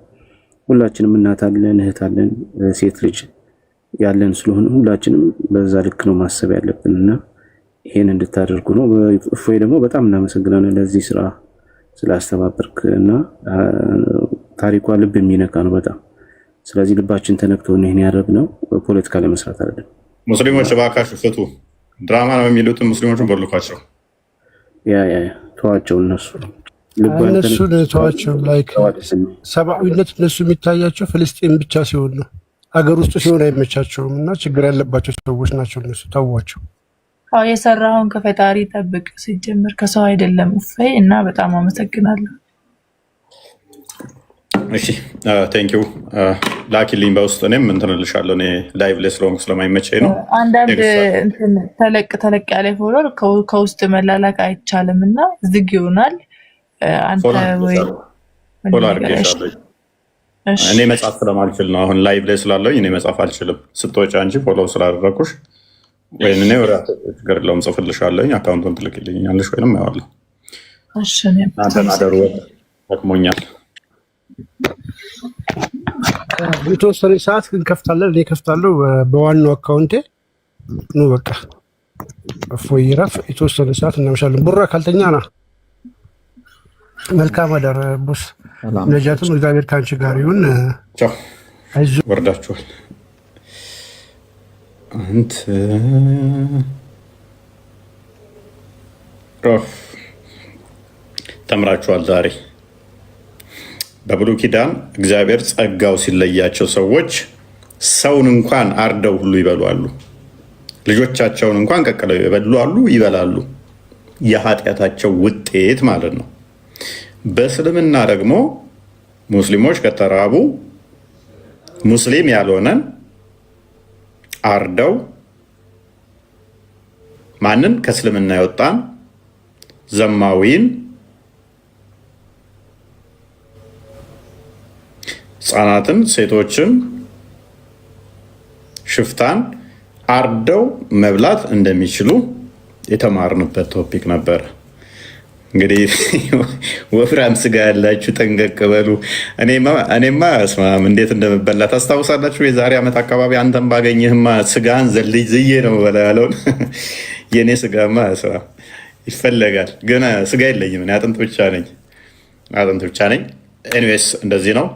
ሁላችንም እናት አለን፣ እህት አለን፣ ሴት ልጅ ያለን ስለሆነ ሁላችንም በዛ ልክ ነው ማሰብ ያለብንና ይሄን እንድታደርጉ ነው። እፎይ ደግሞ በጣም እናመሰግናለን ለዚህ ስራ ስላስተባበርክ እና ታሪኳ ልብ የሚነካ ነው በጣም። ስለዚህ ልባችን ተነክቶ ነው ይሄን ያደረግነው፣ ፖለቲካ ለመስራት አይደለም። ሙስሊሞች እባካችሁ ፍቱ። ድራማ ነው የሚሉትን ሙስሊሞችን በልኳቸው። ያ ተዋቸው። እነሱ ተዋቸው። ላይክ ሰብአዊነት እነሱ የሚታያቸው ፍልስጤም ብቻ ሲሆን ነው፣ አገር ውስጥ ሲሆን አይመቻቸውም እና ችግር ያለባቸው ሰዎች ናቸው እነሱ። ተዋቸው። የሰራውን ከፈጣሪ ጠብቅ። ሲጀምር ከሰው አይደለም። እፎይ እና በጣም አመሰግናለሁ። እሺ ቴንኪው። ላኪልኝ በውስጥ እኔም እንትን እልሻለሁ። እኔ ላይቭ ላይ ስለሆንኩ ስለማይመቸኝ ነው። አንዳንድ ተለቅ ያለ ፎሎወር ከውስጥ መላላክ አይቻልም እና ዝግ ይሆናል። አንተ ወይ እኔ መጻፍ ስለማልችል ነው። አሁን ላይቭ ላይ ስላለሁኝ እኔ መጻፍ አልችልም። ስትወጪ አንቺ ፎሎ ስላደረኩሽ ወይም እኔ ወደ ችግር የለውም ጽፍልሻለሁኝ። አካውንቱን ትልክልኛለሽ ወይም አየዋለሁ። አደሩ ጠቅሞኛል። የተወሰነ ሰዓት እንከፍታለን። እኔ ከፍታለሁ በዋናው አካውንቴ ነው። በቃ እፎይ ይረፍ። የተወሰነ ሰዓት እናመሻለን። ቡራ ካልተኛ ና። መልካም አዳር ቦስ። ነጃትም እግዚአብሔር ከአንቺ ጋር ይሁን። ወርዳችኋል። አንተ ተምራችኋል ዛሬ። በብሉይ ኪዳን እግዚአብሔር ጸጋው ሲለያቸው ሰዎች ሰውን እንኳን አርደው ሁሉ ይበሏሉ። ልጆቻቸውን እንኳን ቀቅለው የበሉ አሉ፣ ይበላሉ። የኃጢአታቸው ውጤት ማለት ነው። በእስልምና ደግሞ ሙስሊሞች ከተራቡ ሙስሊም ያልሆነን አርደው ማንን ከእስልምና የወጣን ዘማዊን ህፃናትን፣ ሴቶችን፣ ሽፍታን አርደው መብላት እንደሚችሉ የተማርንበት ቶፒክ ነበረ። እንግዲህ ወፍራም ስጋ ያላችሁ ጠንቀቅ በሉ። እኔማ እስማም እንዴት እንደምበላ ታስታውሳላችሁ? የዛሬ ዓመት አካባቢ አንተን ባገኘህማ ስጋን ዝዬ ነው በላ ያለውን የእኔ ስጋማ እስማም ይፈለጋል። ግን ስጋ የለኝም፣ አጥንት ብቻ ነኝ። ኤኒዌይስ እንደዚህ ነው።